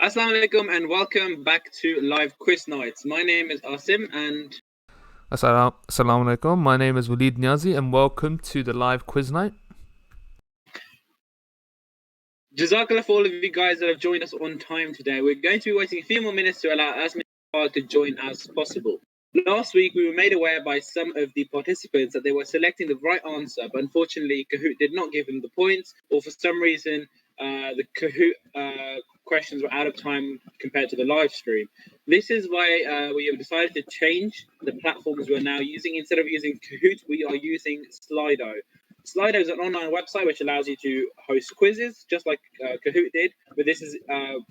Assalamu alaikum and welcome back to Live Quiz Nights. My name is Asim and Assalamu alaikum. My name is Walid Niazi and welcome to the live quiz night. Jazakallah for all of you guys that have joined us on time today. We're going to be waiting a few more minutes to allow as many people to join as possible. Last week we were made aware by some of the participants that they were selecting the right answer, but unfortunately Kahoot did not give them the points, or for some reason the Kahoot questions were out of time compared to the live stream. This is why we have decided to change the platforms we're now using. Instead of using Kahoot, we are using Slido. Slido is an online website which allows you to host quizzes, just like Kahoot did, but this is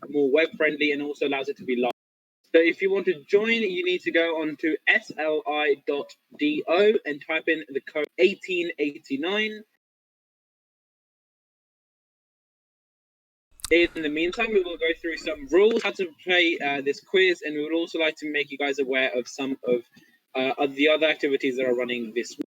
more web friendly and also allows it to be live. So if you want to join, you need to go on to sli.do and type in the code 1889. In the meantime, we will go through some rules, how to play this quiz, and we would also like to make you guys aware of some of the other activities that are running this week.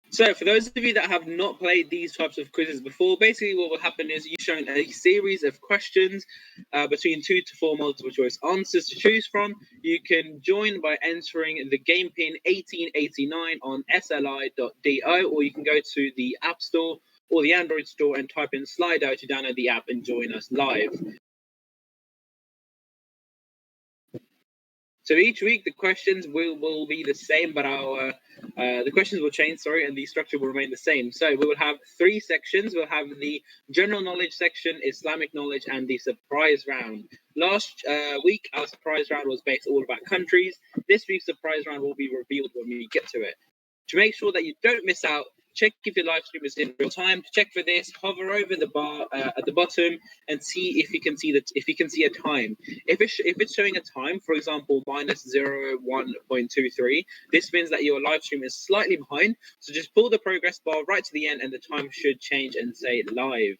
So, for those of you that have not played these types of quizzes before, basically what will happen is you're shown a series of questions between 2 to 4 multiple choice answers to choose from. You can join by entering the game pin 1889 on sli.do, or you can go to the App Store or the Android Store and type in Slido to download the app and join us live. So each week the questions will be the same, but the questions will change, and the structure will remain the same. So we will have 3 sections. We'll have the general knowledge section, Islamic knowledge, and the surprise round. Last week our surprise round was based all about countries. This week's surprise round will be revealed when we get to it. To make sure that you don't miss out, check if your live stream is in real time. To check for this, hover over the bar at the bottom and see if you can see a time. If it's showing a time, for example, -01.23, this means that your live stream is slightly behind. So just pull the progress bar right to the end, and the time should change and say live.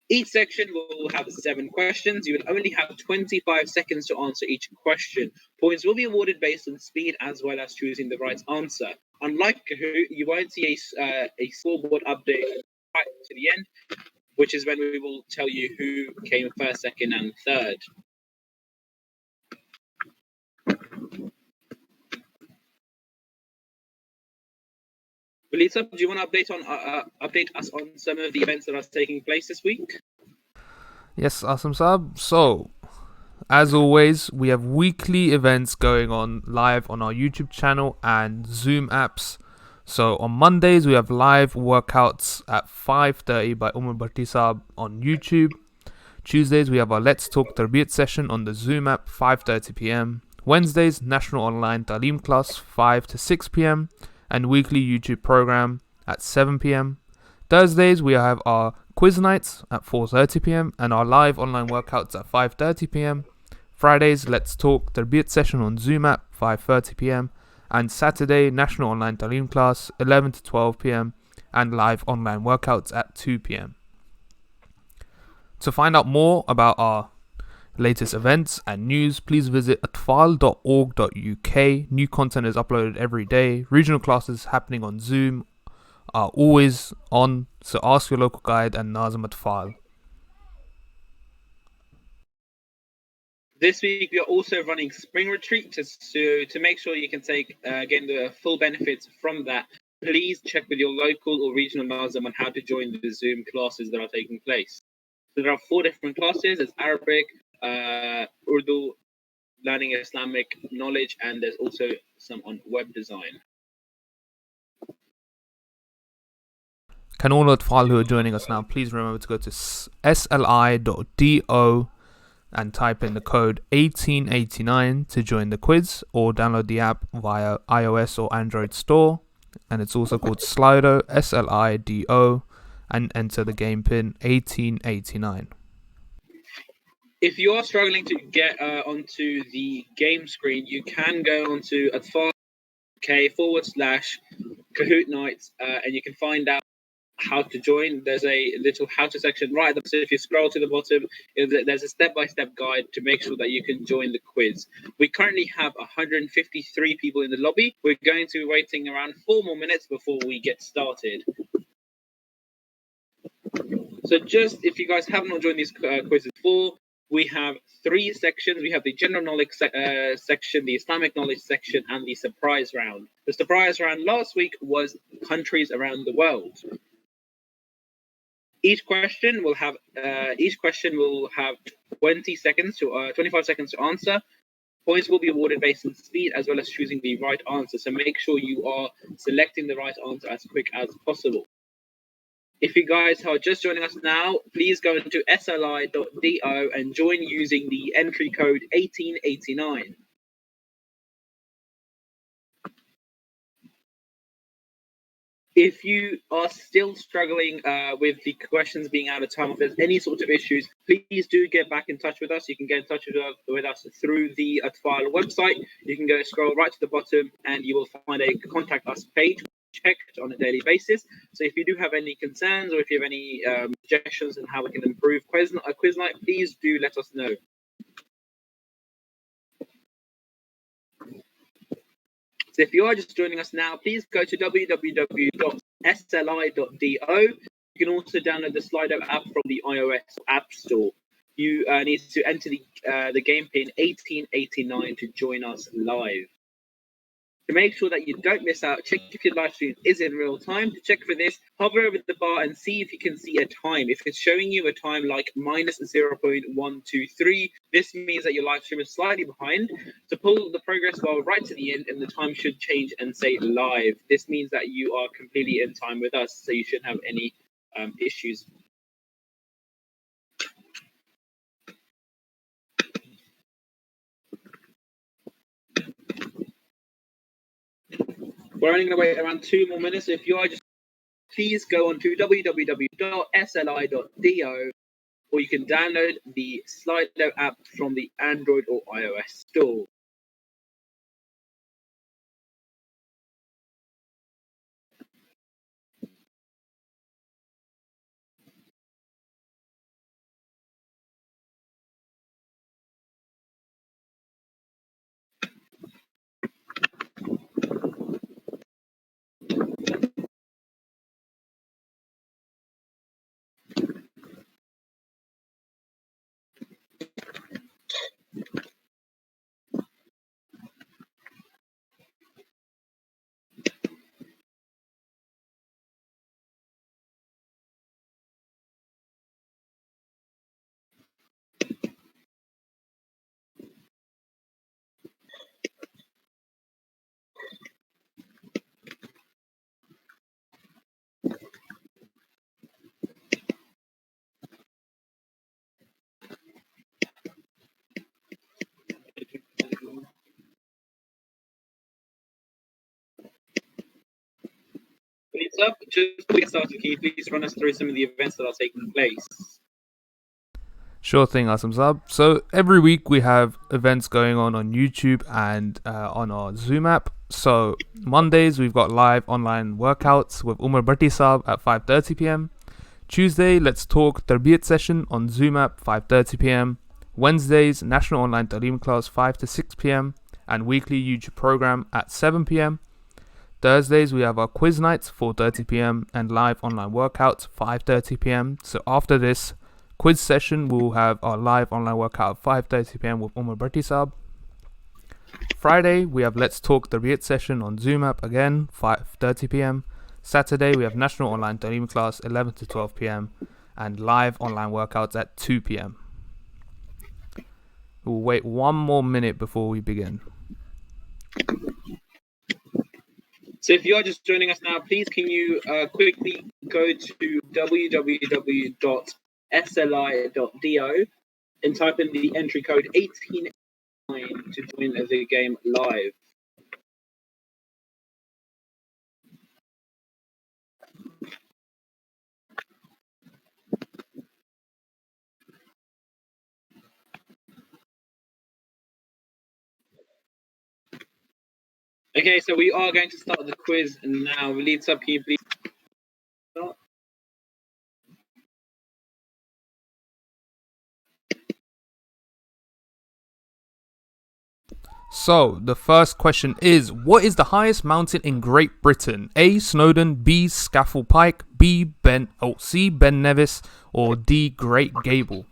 Each section will have 7 questions. You will only have 25 seconds to answer each question. Points will be awarded based on speed as well as choosing the right answer. Unlike Kahoot, you won't see a scoreboard update right to the end, which is when we will tell you who came first, second, and third. Belisa, do you want to update us on some of the events that are taking place this week? Yes, Asim Saab. So, as always, we have weekly events going on live on our YouTube channel and Zoom apps. So on Mondays we have live workouts at 5:30 by Umar Bhatti Saab on YouTube. Tuesdays we have our Let's Talk Tarbiyat session on the Zoom app 5:30 p.m. Wednesdays National Online Talim class 5 to 6 p.m. and weekly YouTube program at 7 p.m. Thursdays we have our quiz nights at 4:30 p.m. and our live online workouts at 5:30 p.m. Fridays Let's Talk Tarbiyat session on Zoom app 5:30 p.m. and Saturday National Online Talim class 11 to 12 p.m. and live online workouts at 2 p.m. To find out more about our latest events and news, please visit atfal.org.uk. New content is uploaded every day. Regional classes happening on Zoom are always on, so ask your local guide and Nazim Atfal. This week we are also running spring retreat to make sure you can take gain the full benefits from that. Please check with your local or regional Nazim on how to join the Zoom classes that are taking place. So there are 4 different classes. There's Arabic, Urdu, learning Islamic knowledge, and there's also some on web design. Can all Atfal who are joining us now please remember to go to sli.do and type in the code 1889 to join the quiz, or download the app via iOS or Android store, and it's also called Slido, Slido, and enter the game pin 1889. If you are struggling to get onto the game screen, you can go onto Atfal.k/Kahoot Nights and you can find out how to join, there's a little how to section right at the bottom. So if you scroll to the bottom, there's a step-by-step guide to make sure that you can join the quiz. We currently have 153 people in the lobby. We're going to be waiting around 4 more minutes before we get started. So just if you guys have not joined these quizzes before, we have 3 sections. We have the general knowledge section, the Islamic knowledge section, and the surprise round. The surprise round last week was countries around the world. Each question will have 20 seconds to 25 seconds to answer. Points will be awarded based on speed as well as choosing the right answer. So make sure you are selecting the right answer as quick as possible. If you guys are just joining us now, please go into sli.do and join using the entry code 1889. If you are still struggling with the questions being out of time, if there's any sort of issues, please do get back in touch with us. You can get in touch with us through the Atfal website. You can go scroll right to the bottom and you will find a contact us page checked on a daily basis. So if you do have any concerns or if you have any suggestions on how we can improve a quiz night, please do let us know. So if you are just joining us now, please go to www.sli.do. You can also download the Slido app from the iOS App Store. You need to enter the game pin 1889 to join us live. To make sure that you don't miss out, check if your live stream is in real time. To check for this, hover over the bar and see if you can see a time. If it's showing you a time like minus 0.123, this means that your live stream is slightly behind. So pull the progress bar right to the end and the time should change and say live. This means that you are completely in time with us, so you shouldn't have any issues. We're only going to wait around 2 more minutes. So if you are just, please go on to www.sli.do, or you can download the Slido app from the Android or iOS store. Please, just before we get started, can you please run us through some of the events that are taking place? Sure thing, Awesome Sub. So every week we have events going on YouTube and on our Zoom app. So Mondays we've got live online workouts with Umar Bhatti Sab at 5:30 p.m. Tuesday, Let's Talk Tarbiyat session on Zoom app 5:30 p.m. Wednesdays, National Online Talim class 5 to 6 p.m. and weekly YouTube program at 7 p.m. Thursdays we have our quiz nights 4:30 p.m. and live online workouts 5:30 p.m. So after this quiz session, we'll have our live online workout at 5:30 p.m. with Umar Bhatti Sab. Friday, we have Let's Talk the Tarbiyat session on Zoom app again, 5:30 p.m. Saturday, we have National Online Talim class, 11 to 12 p.m. and live online workouts at 2 p.m. We'll wait 1 more minute before we begin. So if you're just joining us now, please can you quickly go to www.sli.do and type in the entry code 1889 to join the game live. Okay, so we are going to start the quiz now. Lead sub, can you please start? So, the first question is, what is the highest mountain in Great Britain? A. Snowdon, B. Scafell Pike, C. Ben Nevis, or D. Great Gable?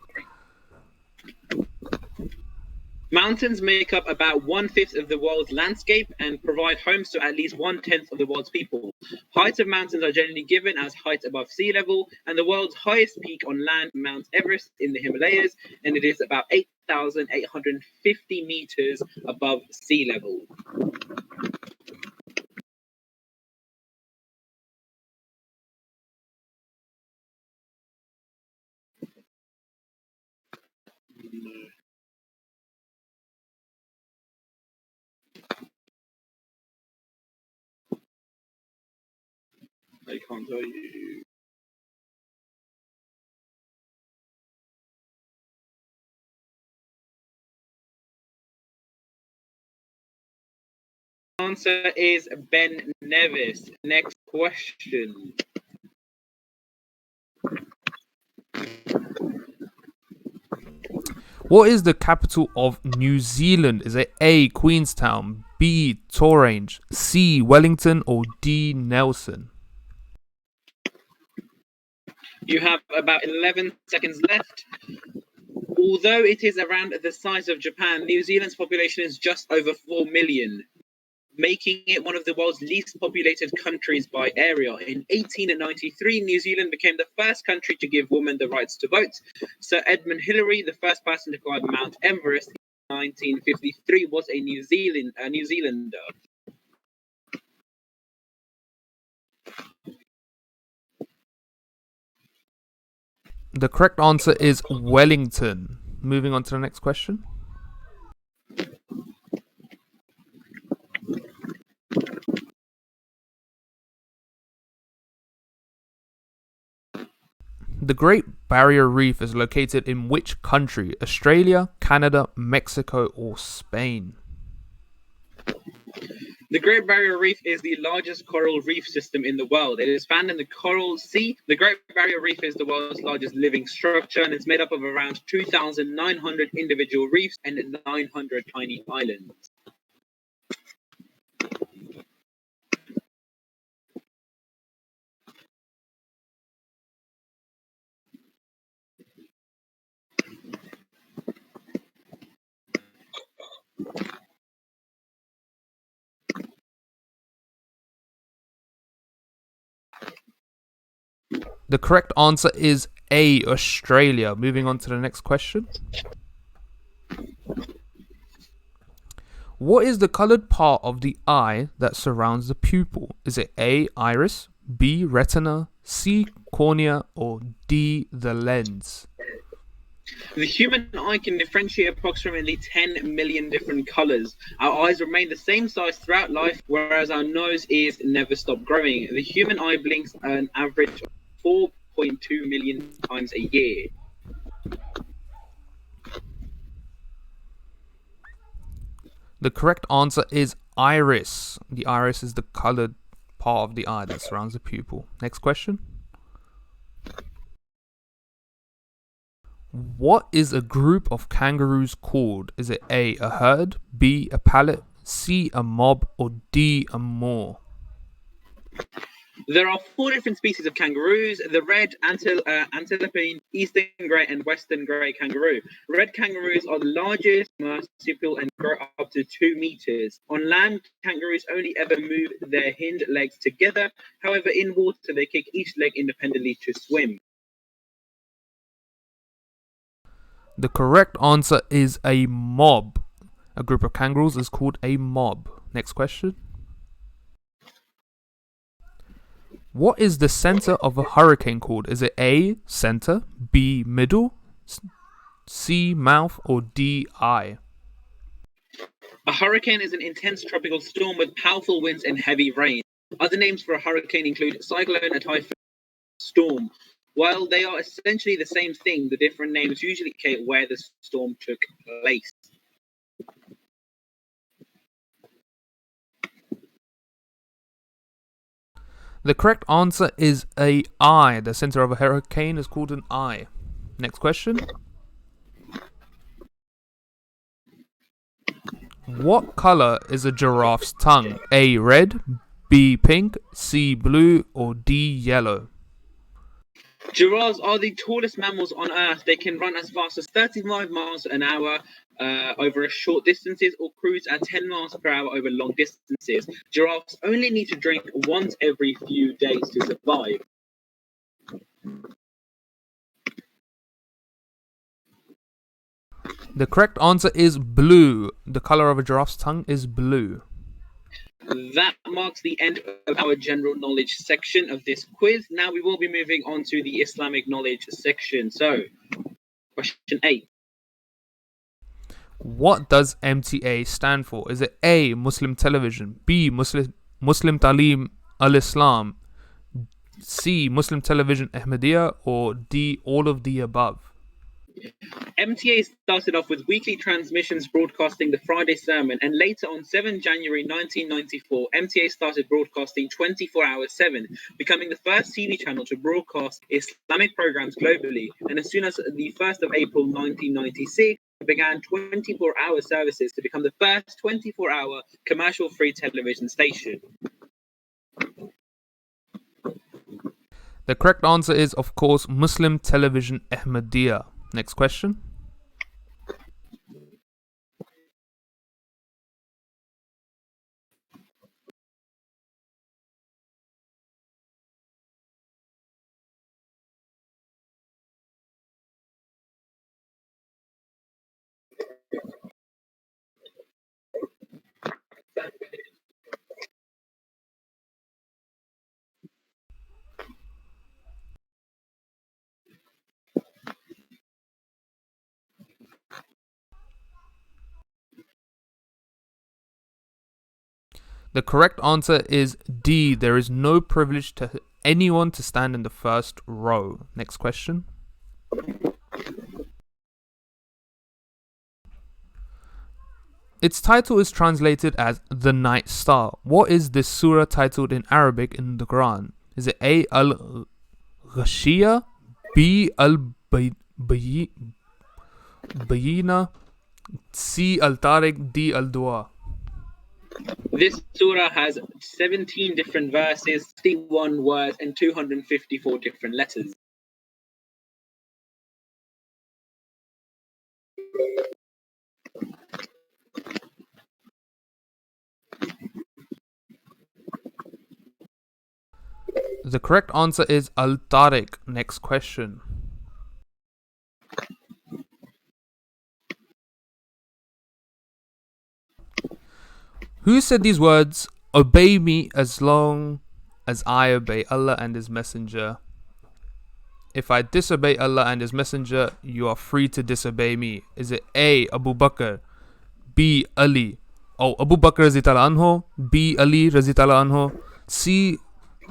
Mountains make up about 1/5 of the world's landscape and provide homes to at least 1/10 of the world's people. Heights of mountains are generally given as height above sea level, and the world's highest peak on land, Mount Everest in the Himalayas, and it is about 8,850 meters above sea level. I can't tell you. Answer is Ben Nevis. Next question. What is the capital of New Zealand? Is it A. Queenstown, B. Torrange, C. Wellington, or D. Nelson? You have about 11 seconds left. Although it is around the size of Japan, New Zealand's population is just over 4 million, making it one of the world's least populated countries by area. In 1893, New Zealand became the first country to give women the rights to vote. Sir Edmund Hillary, the first person to climb Mount Everest in 1953, was a New Zealander. The correct answer is Wellington. Moving on to the next question. The Great Barrier Reef is located in which country? Australia, Canada, Mexico, or Spain? The Great Barrier Reef is the largest coral reef system in the world. It is found in the Coral Sea. The Great Barrier Reef is the world's largest living structure, and it's made up of around 2,900 individual reefs and 900 tiny islands. The correct answer is A, Australia. Moving on to the next question. What is the coloured part of the eye that surrounds the pupil? Is it A, iris, B, retina, C, cornea, or D, the lens? The human eye can differentiate approximately 10 million different colors. Our eyes remain the same size throughout life, whereas our nose ears never stop growing. The human eye blinks an average of 4.2 million times a year. The correct answer is iris. The iris is the colored part of the eye that surrounds the pupil. Next question. What is a group of kangaroos called? Is it A, a herd, B, a pallet, C, a mob, or D, a moor? There are 4 different species of kangaroos: the red, Antilope, eastern grey, and western grey kangaroo. Red kangaroos are the largest, marsupial, and grow up to 2 meters. On land, kangaroos only ever move their hind legs together. However, in water, they kick each leg independently to swim. The correct answer is a mob. A group of kangaroos is called a mob. Next question. What is the center of a hurricane called? Is it A, center, B, middle, C, mouth, or D, eye? A hurricane is an intense tropical storm with powerful winds and heavy rain. Other names for a hurricane include cyclone, a typhoon, storm. While they are essentially the same thing, the different names usually indicate where the storm took place. The correct answer is a eye. The center of a hurricane is called an eye. Next question. What color is a giraffe's tongue? A. Red, B. Pink, C. Blue, or D. Yellow? Giraffes are the tallest mammals on Earth. They can run as fast as 35 miles an hour over short distances or cruise at 10 miles per hour over long distances. Giraffes only need to drink once every few days to survive. The correct answer is blue. The color of a giraffe's tongue is blue. That marks the end of our general knowledge section of this quiz. Now we will be moving on to the Islamic knowledge section. So, question 8. What does MTA stand for? Is it A. Muslim Television, B. Muslim Talim al-Islam, C. Muslim Television Ahmadiyya, or D. all of the above? MTA started off with weekly transmissions broadcasting the Friday sermon, and later on 7 January 1994, MTA started broadcasting 24 hours 7, becoming the first TV channel to broadcast Islamic programs globally. And as soon as the 1st of April 1996, it began 24-hour services to become the first 24-hour commercial-free television station. The correct answer is, of course, Muslim Television Ahmadiyya. Next question. The correct answer is D. There is no privilege to anyone to stand in the first row. Next question. Its title is translated as the Night Star. What is this surah titled in Arabic in the Quran? Is it A. Al-Ghashiyah, B. Al-Bayyina, C. Al-Tariq, D. Al-Dua? This surah has 17 different verses, 61 words, and 254 different letters. The correct answer is Al-Tariq. Next question. Who said these words? Obey me as long as I obey Allah and His Messenger. If I disobey Allah and His Messenger, you are free to disobey me. Is it A. Abu Bakr, B. Ali, Abu Bakr Razitala Anho, B. Ali Razitala Anho, C.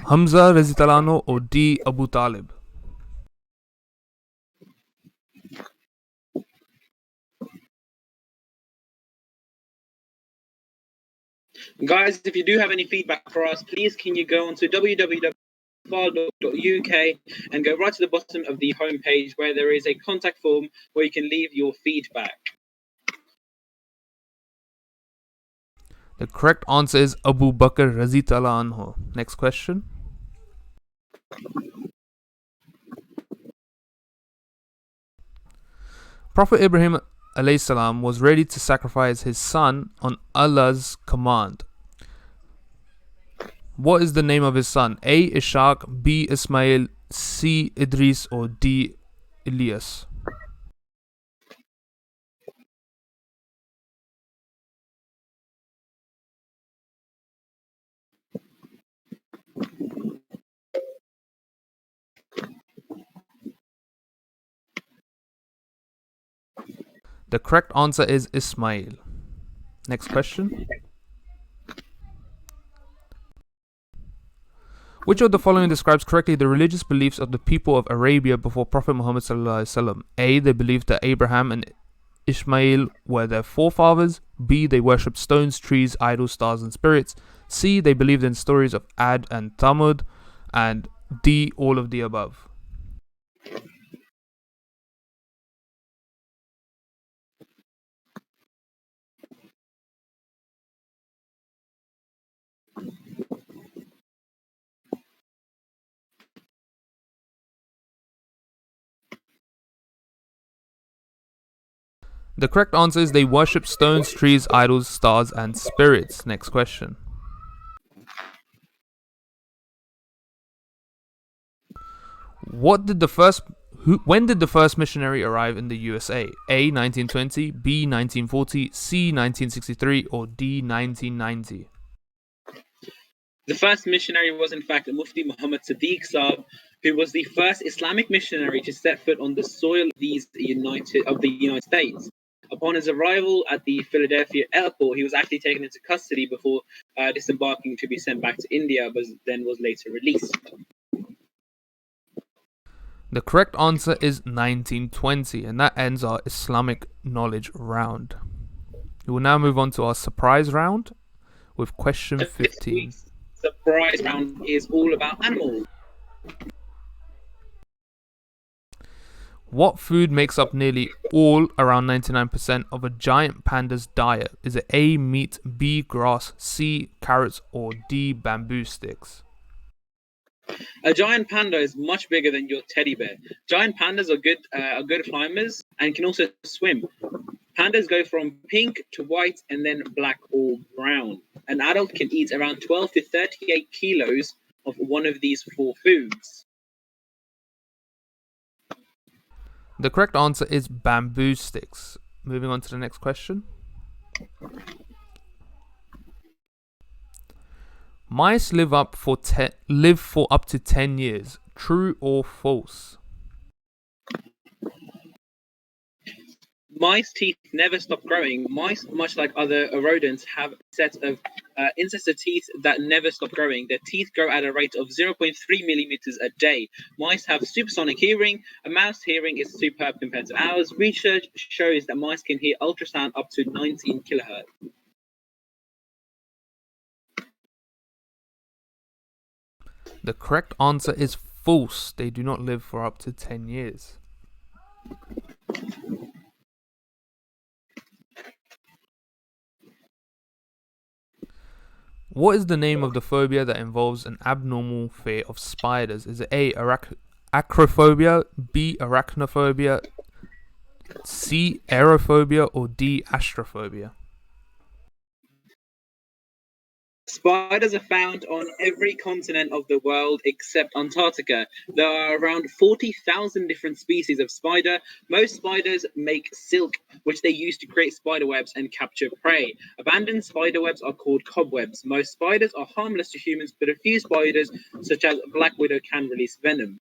Hamza Razitala Anho, or D. Abu Talib? Guys, if you do have any feedback for us, please can you go on to www.atfal.uk and go right to the bottom of the homepage where there is a contact form where you can leave your feedback. The correct answer is Abu Bakr Razitala Anho. Next question. Prophet Ibrahim alayhi was ready to sacrifice his son on Allah's command. What is the name of his son? A. Ishaq, B. Ismail, C. Idris, or D. Elias? The correct answer is Ismail. Next question. Which of the following describes correctly the religious beliefs of the people of Arabia before Prophet Muhammad ﷺ? A. They believed that Abraham and Ishmael were their forefathers. B. They worshipped stones, trees, idols, stars, and spirits. C. They believed in stories of Ad and Thamud. And D. All of the above. The correct answer is they worship stones, trees, idols, stars, and spirits. Next question. When did the first missionary arrive in the USA? A. 1920, B. 1940, C. 1963, or D. 1990? The first missionary was in fact Mufti Muhammad Sadiq Saab, who was the first Islamic missionary to set foot on the soil of the United States. Upon his arrival at the Philadelphia airport, he was actually taken into custody before disembarking to be sent back to India, but then was later released. The correct answer is 1920, and that ends our Islamic knowledge round. We will now move on to our surprise round with question 15. This surprise round is all about animals. What food makes up nearly all, around 99%, of a giant panda's diet? Is it A. meat, B. grass, C. carrots, or D. bamboo sticks? A giant panda is much bigger than your teddy bear. Giant pandas are good climbers and can also swim. Pandas go from pink to white and then black or brown. An adult can eat around 12 to 38 kilos of one of these four foods. The correct answer is bamboo sticks. Moving on to the next question. Mice live for up to 10 years. True or false? Mice teeth never stop growing. Mice, much like other rodents, have a set of ancestor teeth that never stop growing. Their teeth grow at a rate of 0.3 millimeters a day. Mice have supersonic hearing. A mouse's hearing is superb compared to ours. Research shows that mice can hear ultrasound up to 19 kilohertz. The correct answer is false. They do not live for up to 10 years. What is the name of the phobia that involves an abnormal fear of spiders? Is it A. acrophobia, B. arachnophobia, C. aerophobia, or D. astrophobia? Spiders are found on every continent of the world except Antarctica. There are around 40,000 different species of spider. Most spiders make silk, which they use to create spider webs and capture prey. Abandoned spider webs are called cobwebs. Most spiders are harmless to humans, but a few spiders, such as black widow, can release venom.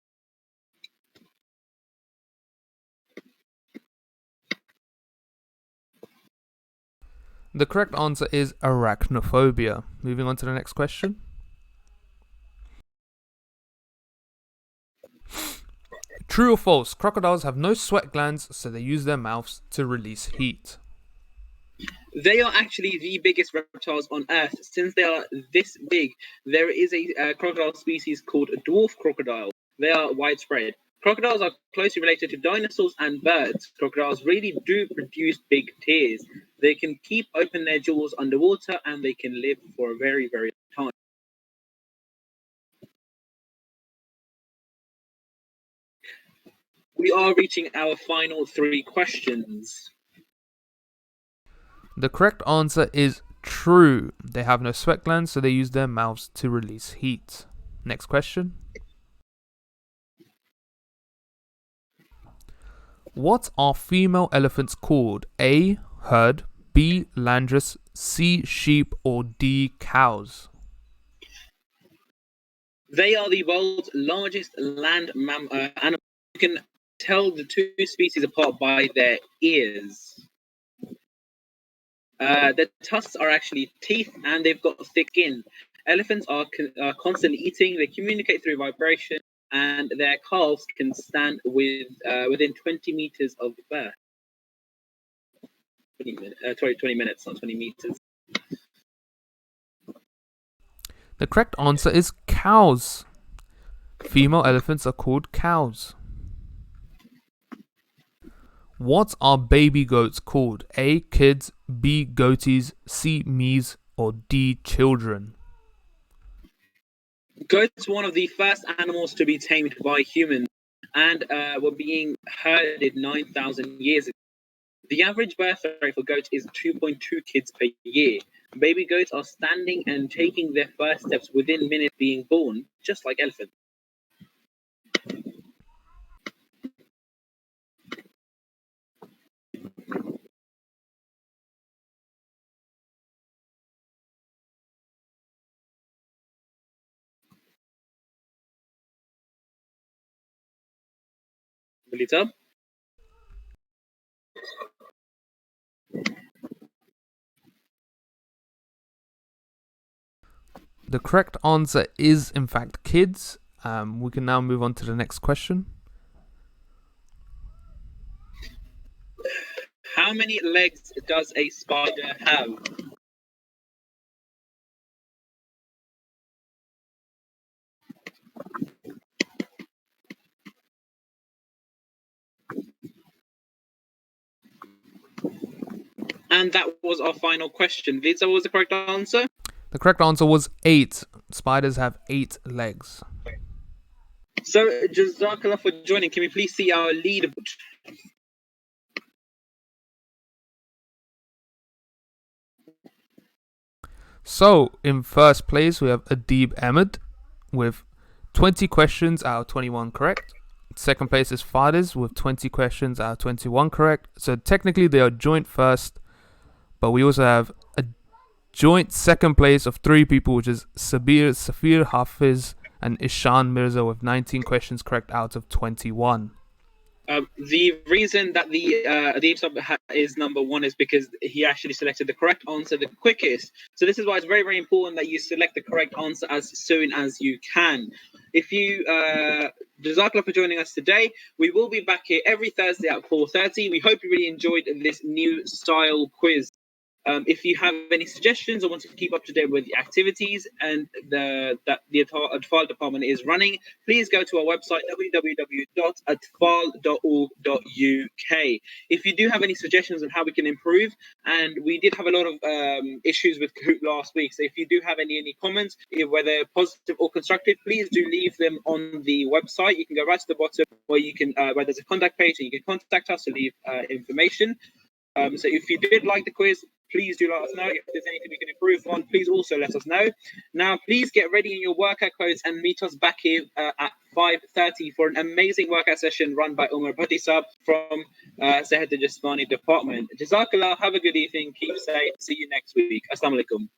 The correct answer is arachnophobia. Moving on to the next question. True or false? Crocodiles have no sweat glands, so they use their mouths to release heat. They are actually the biggest reptiles on Earth. Since they are this big, there is a crocodile species called a dwarf crocodile. They are widespread. Crocodiles are closely related to dinosaurs and birds. Crocodiles really do produce big tears. They can keep open their jaws underwater and they can live for a very, very long time. We are reaching our final three questions. The correct answer is true. They have no sweat glands, so they use their mouths to release heat. Next question. What are female elephants called? A. herd, B. landrace, C. sheep, or D. cows? They are the world's largest land animal. You can tell the two species apart by their ears. The tusks are actually teeth and they've got thick skin. Elephants are constantly eating, they communicate through vibration, and their calves can stand within 20 meters of birth. 20 minutes, not 20 meters. The correct answer is cows. Female elephants are called cows. What are baby goats called? A. kids, B. goatees, C. mees, or D. children? Goats were one of the first animals to be tamed by humans and were being herded 9,000 years ago. The average birth rate for goats is 2.2 kids per year. Baby goats are standing and taking their first steps within minutes being born, just like elephants. Melita? The correct answer is, in fact, kids. We can now move on to the next question. How many legs does a spider have? And that was our final question. Lisa, what was the correct answer? The correct answer was 8. Spiders have 8 legs. So, Jazakallah for joining. Can we please see our leaderboard? So, in first place, we have Adib Ahmed with 20 questions out of 21 correct. Second place is Fadis with 20 questions out of 21 correct. So, technically, they are joint first, but we also have a joint second place of 3 people, which is Safir Hafiz and Ishan Mirza with 19 questions correct out of 21. The reason that the Adib sub is number 1 is because he actually selected the correct answer the quickest. So this is why it's very, very important that you select the correct answer as soon as you can. If you, Jazakallah for joining us today. We will be back here every Thursday at 4:30. We hope you really enjoyed this new style quiz. If you have any suggestions or want to keep up to date with the activities and the Atfal department is running, please go to our website www.atfal.org.uk. If you do have any suggestions on how we can improve, and we did have a lot of issues with Kahoot last week, so if you do have any comments, whether positive or constructive, please do leave them on the website. You can go right to the bottom where you can where there's a contact page and you can contact us to leave information. So if you did like the quiz, please do let us know. If there's anything we can improve on, please also let us know. Now, please get ready in your workout clothes and meet us back here at 5:30 for an amazing workout session run by Umar Bhatisab from Sehed Jasmani department. Jazakallah, have a good evening, keep safe, see you next week. Assalamu alaikum.